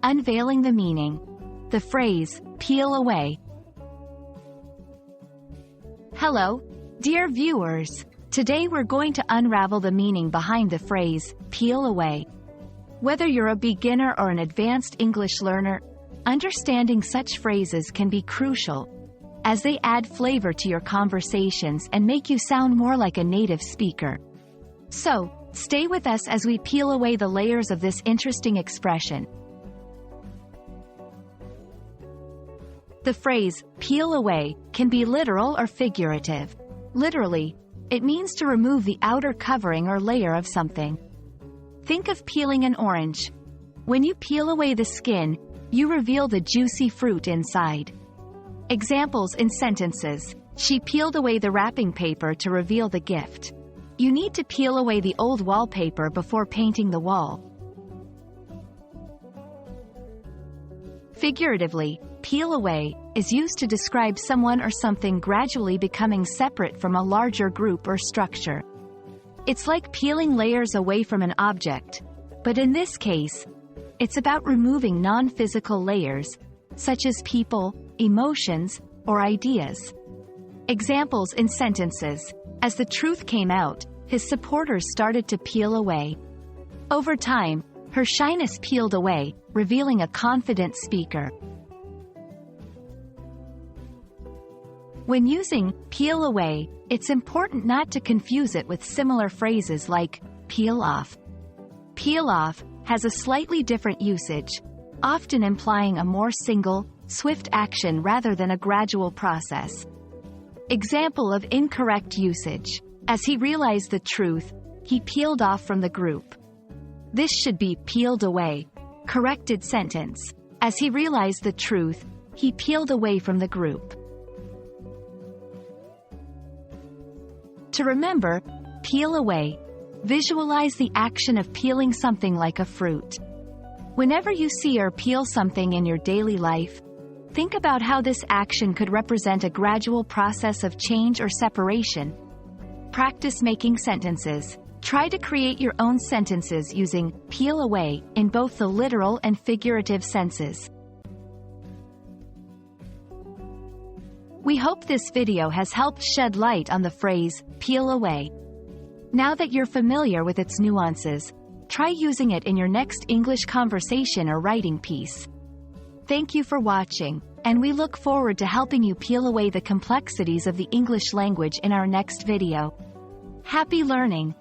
Unveiling the meaning. The phrase, peel away. Hello, dear viewers. Today we're going to unravel the meaning behind the phrase, peel away. Whether you're a beginner or an advanced English learner, understanding such phrases can be crucial, as they add flavor to your conversations and make you sound more like a native speaker. So, stay with us as we peel away the layers of this interesting expression. The phrase, peel away, can be literal or figurative. Literally, it means to remove the outer covering or layer of something. Think of peeling an orange. When you peel away the skin, you reveal the juicy fruit inside. Examples in sentences: she peeled away the wrapping paper to reveal the gift. You need to peel away the old wallpaper before painting the wall. Figuratively, peel away is used to describe someone or something gradually becoming separate from a larger group or structure. It's like peeling layers away from an object, but in this case, it's about removing non-physical layers, such as people, emotions, or ideas. Examples in sentences: as the truth came out, his supporters started to peel away. Over time, her shyness peeled away, revealing a confident speaker. When using peel away, it's important not to confuse it with similar phrases like peel off. Peel off has a slightly different usage, often implying a more single, swift action rather than a gradual process. Example of incorrect usage: as he realized the truth, he peeled off from the group. This should be peeled away. Corrected sentence: as he realized the truth, he peeled away from the group. To remember, peel away. Visualize the action of peeling something like a fruit. Whenever you see or peel something in your daily life, think about how this action could represent a gradual process of change or separation. Practice making sentences. Try to create your own sentences using peel away in both the literal and figurative senses. We hope this video has helped shed light on the phrase, peel away. Now that you're familiar with its nuances, try using it in your next English conversation or writing piece. Thank you for watching, and we look forward to helping you peel away the complexities of the English language in our next video. Happy learning!